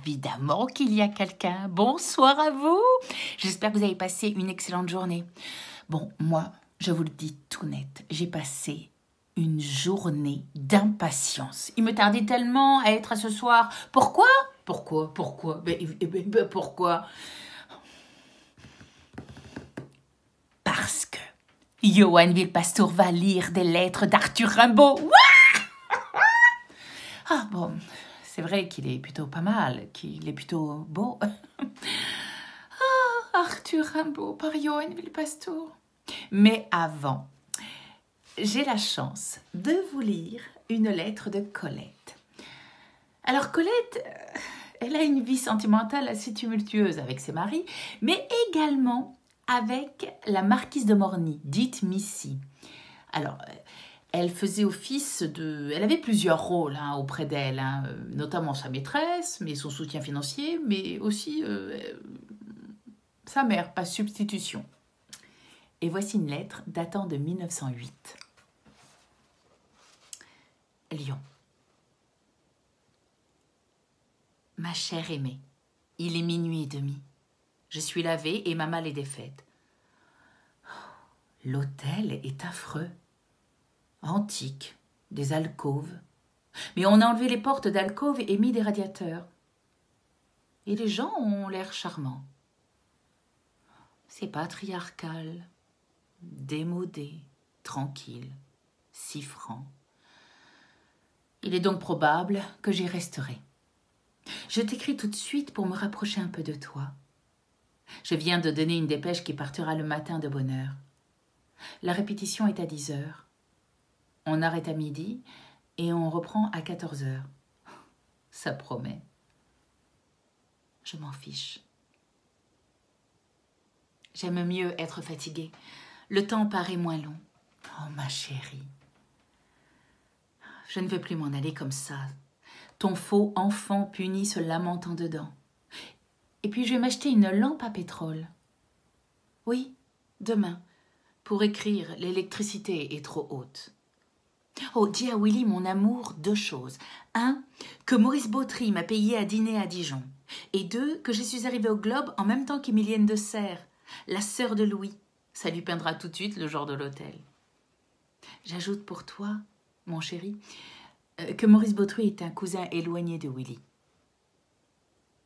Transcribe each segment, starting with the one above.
évidemment qu'il y a quelqu'un. Bonsoir à vous. J'espère que vous avez passé une excellente journée. Bon, moi, je vous le dis tout net, j'ai passé une journée d'impatience. Il me tardait tellement à être à ce soir. Pourquoi? Pourquoi? Pourquoi? Parce que Johan Vilpastour va lire des lettres d'Arthur Rimbaud. Ah bon, c'est vrai qu'il est plutôt pas mal, qu'il est plutôt beau. Arthur Rimbaud par Johan Vilpastour. Mais avant, j'ai la chance de vous lire une lettre de Colette. Alors Colette, elle a une vie sentimentale assez tumultueuse avec ses maris, mais également avec la marquise de Morny, dite Missy. Alors, elle faisait office de... Elle avait plusieurs rôles auprès d'elle, notamment sa maîtresse, mais son soutien financier, mais aussi sa mère, pas substitution. Et voici une lettre datant de 1908. Lyon. Ma chère aimée, il est minuit et demi. Je suis lavée et ma malle est défaite. L'hôtel est affreux. Antique, des alcôves. Mais on a enlevé les portes d'alcôve et mis des radiateurs. Et les gens ont l'air charmants. C'est patriarcal, démodé, tranquille, si franc. Il est donc probable que j'y resterai. Je t'écris tout de suite pour me rapprocher un peu de toi. Je viens de donner une dépêche qui partira le matin de bonne heure. La répétition est à 10 heures. On arrête à midi et on reprend à 14 heures. Ça promet. Je m'en fiche. J'aime mieux être fatiguée. Le temps paraît moins long. Oh, ma chérie. Je ne veux plus m'en aller comme ça. Ton faux enfant puni se lamentant dedans. Et puis je vais m'acheter une lampe à pétrole. Oui, demain, pour écrire, l'électricité est trop haute. Oh, dis à Willy, mon amour, 2 choses. 1, que Maurice Bautry m'a payé à dîner à Dijon. Et 2, que je suis arrivée au Globe en même temps qu'Emilienne de Serres, la sœur de Louis. Ça lui peindra tout de suite le genre de l'hôtel. J'ajoute pour toi, mon chéri, que Maurice Bautry est un cousin éloigné de Willy.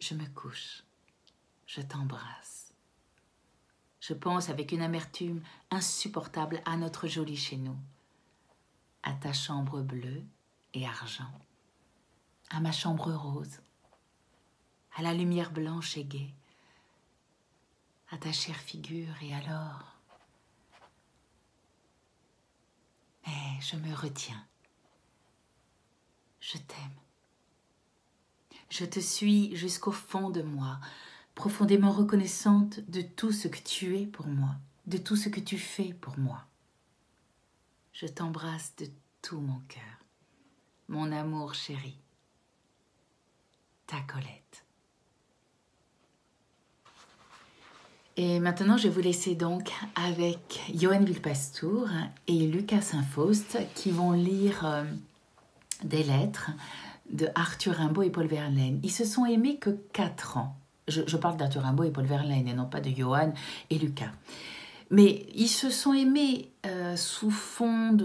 Je me couche. Je t'embrasse. Je pense avec une amertume insupportable à notre joli chez nous, à ta chambre bleue et argent, à ma chambre rose, à la lumière blanche et gaie, à ta chère figure et alors... Mais je me retiens. Je t'aime. Je te suis jusqu'au fond de moi, profondément reconnaissante de tout ce que tu es pour moi, de tout ce que tu fais pour moi. Je t'embrasse de tout mon cœur, mon amour chéri. Ta Colette. Et maintenant, je vais vous laisser donc avec Johan Vilpastour et Lucas Saint-Faust qui vont lire des lettres de Arthur Rimbaud et Paul Verlaine. Ils se sont aimés que 4 ans. Je parle d'Arthur Rimbaud et Paul Verlaine et non pas de Johan et Lucas. Mais ils se sont aimés sous fond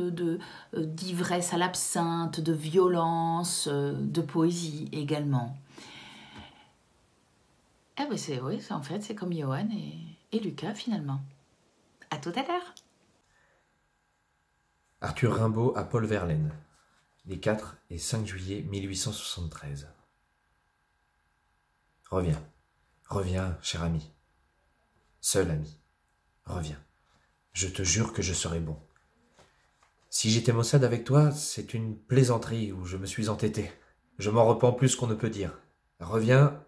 d'ivresse à l'absinthe, de violence, de poésie également. Ah ben en fait, c'est comme Johan et Lucas finalement. À tout à l'heure. Arthur Rimbaud à Paul Verlaine, les 4 et 5 juillet 1873. Reviens, reviens, cher ami. Seul ami, reviens. Je te jure que je serai bon. Si j'étais maussade avec toi, c'est une plaisanterie où je me suis entêté. Je m'en repens plus qu'on ne peut dire. Reviens,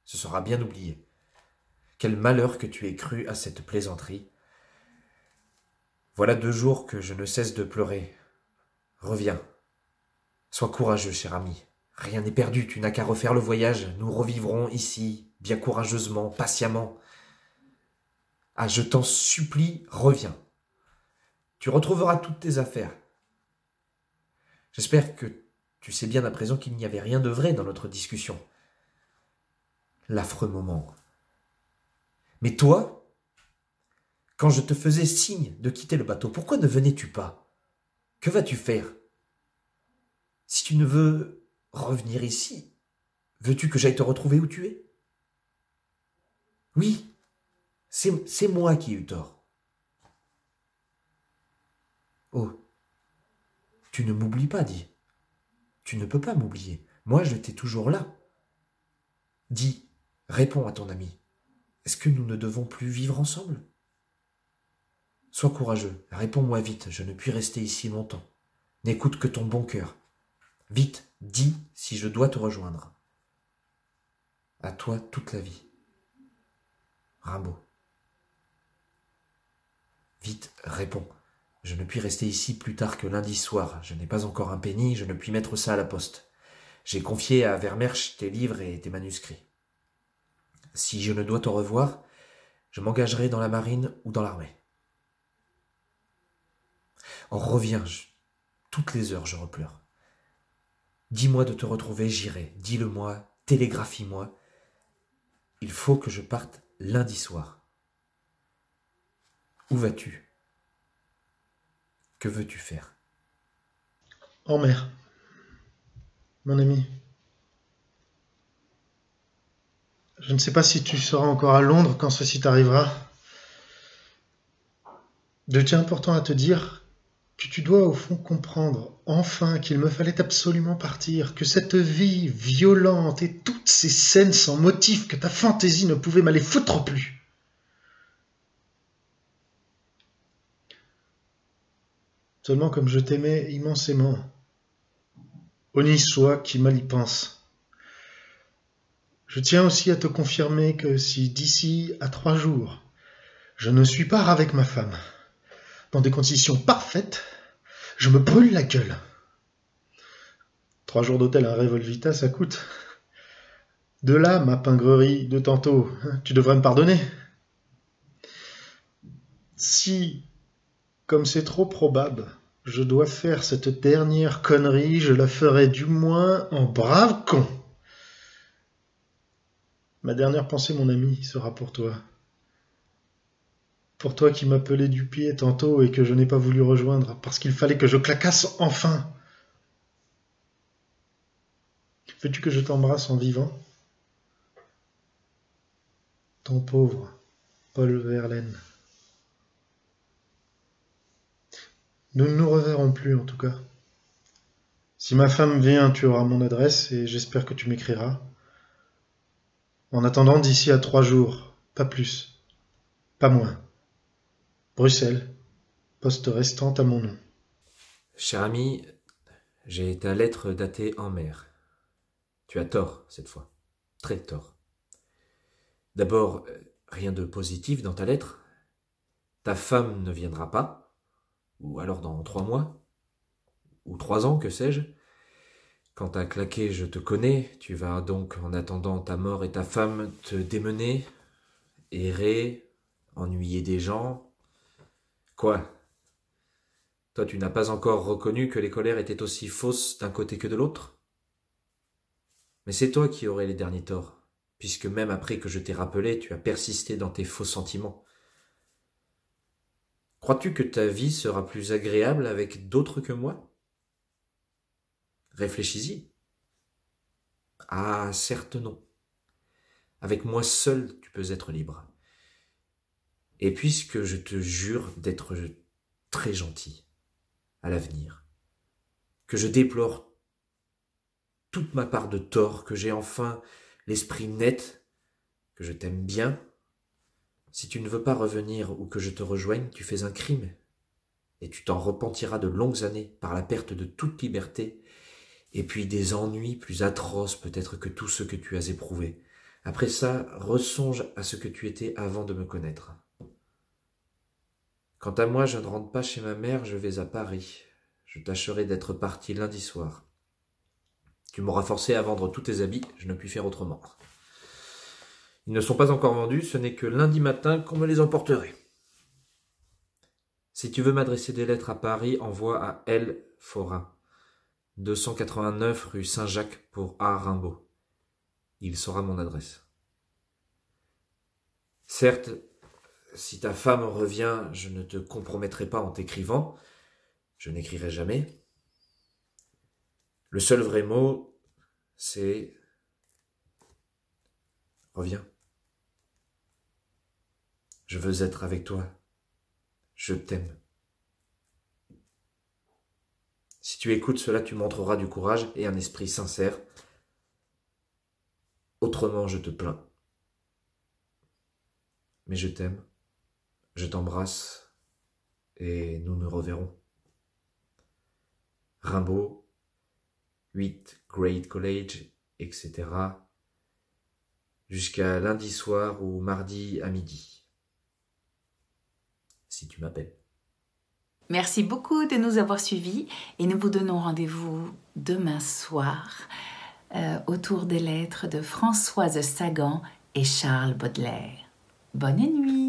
ce sera bien oublié. Quel malheur que tu aies cru à cette plaisanterie. Voilà 2 jours que je ne cesse de pleurer. Reviens. Sois courageux, cher ami. Rien n'est perdu, tu n'as qu'à refaire le voyage. Nous revivrons ici, bien courageusement, patiemment. Ah, je t'en supplie, reviens. Tu retrouveras toutes tes affaires. J'espère que tu sais bien à présent qu'il n'y avait rien de vrai dans notre discussion. l'affreux moment. Mais toi, quand je te faisais signe de quitter le bateau, pourquoi ne venais-tu pas? Que vas-tu faire? Si tu ne veux revenir ici, veux-tu que j'aille te retrouver où tu es? Oui, c'est moi qui ai eu tort. Oh, tu ne m'oublies pas, dis. Tu ne peux pas m'oublier. Moi, j'étais toujours là. Dis, réponds à ton ami. Est-ce que nous ne devons plus vivre ensemble? Sois courageux, réponds-moi vite, je ne puis rester ici longtemps. N'écoute que ton bon cœur. Vite, dis si je dois te rejoindre. À toi toute la vie. Rimbaud. Vite, réponds. Je ne puis rester ici plus tard que lundi soir. Je n'ai pas encore un penny, je ne puis mettre ça à la poste. J'ai confié à Vermersch tes livres et tes manuscrits. Si je ne dois te revoir, je m'engagerai dans la marine ou dans l'armée. Oh, reviens, toutes les heures je repleure. Dis-moi de te retrouver, j'irai. Dis-le-moi, télégraphie-moi. Il faut que je parte lundi soir. Où vas-tu? Que veux-tu faire? En mer, mon ami. Je ne sais pas si tu seras encore à Londres quand ceci t'arrivera. Je tiens important à te dire que tu dois au fond comprendre, enfin, qu'il me fallait absolument partir, que cette vie violente et toutes ces scènes sans motif que ta fantaisie ne pouvait m'aller foutre plus. Seulement comme je t'aimais immensément, honni soit qui mal y pense. Je tiens aussi à te confirmer que si d'ici à 3 jours, je ne suis pas avec ma femme, dans des conditions parfaites, je me brûle la gueule. 3 jours d'hôtel à Revolvita, ça coûte. De là, ma pingrerie de tantôt, tu devrais me pardonner. Si, comme c'est trop probable, je dois faire cette dernière connerie, je la ferai du moins en brave con. Ma dernière pensée, mon ami, sera pour toi. Pour toi qui m'appelais du pied tantôt et que je n'ai pas voulu rejoindre, parce qu'il fallait que je claquasse enfin. Veux-tu que je t'embrasse en vivant? Ton pauvre Paul Verlaine. Nous ne nous reverrons plus en tout cas. Si ma femme vient, tu auras mon adresse et j'espère que tu m'écriras. En attendant, d'ici à 3 jours, pas plus, pas moins. Bruxelles, poste restante à mon nom. Cher ami, j'ai ta lettre datée en mer. Tu as tort cette fois, très tort. D'abord, rien de positif dans ta lettre. Ta femme ne viendra pas, ou alors dans 3 mois, ou 3 ans, que sais-je. Quant à claquer, je te connais, tu vas donc, en attendant ta mort et ta femme, te démener, errer, ennuyer des gens. Quoi? Toi, tu n'as pas encore reconnu que les colères étaient aussi fausses d'un côté que de l'autre? Mais c'est toi qui aurais les derniers torts, puisque même après que je t'ai rappelé, tu as persisté dans tes faux sentiments. Crois-tu que ta vie sera plus agréable avec d'autres que moi? Réfléchis-y. Ah, certes non. Avec moi seul, tu peux être libre. Et puisque je te jure d'être très gentil à l'avenir, que je déplore toute ma part de tort, que j'ai enfin l'esprit net, que je t'aime bien, si tu ne veux pas revenir ou que je te rejoigne, tu fais un crime, et tu t'en repentiras de longues années par la perte de toute liberté, et puis des ennuis plus atroces peut-être que tous ceux que tu as éprouvés. Après ça, ressonge à ce que tu étais avant de me connaître. Quant à moi, je ne rentre pas chez ma mère, je vais à Paris. Je tâcherai d'être parti lundi soir. Tu m'auras forcé à vendre tous tes habits, je ne puis faire autrement. Ils ne sont pas encore vendus, ce n'est que lundi matin qu'on me les emporterait. Si tu veux m'adresser des lettres à Paris, envoie à L. Forain, 289 rue Saint-Jacques pour A. Rimbaud. Il saura mon adresse. Certes, si ta femme revient, je ne te compromettrai pas en t'écrivant. Je n'écrirai jamais. Le seul vrai mot, c'est reviens. Je veux être avec toi. Je t'aime. Si tu écoutes cela, tu montreras du courage et un esprit sincère. Autrement, je te plains. Mais je t'aime, je t'embrasse, et nous nous reverrons. Rimbaud, 8 Grade College, etc. Jusqu'à lundi soir ou mardi à midi. Si tu m'appelles. Merci beaucoup de nous avoir suivis et nous vous donnons rendez-vous demain soir autour des lettres de Françoise Sagan et Charles Baudelaire. Bonne nuit!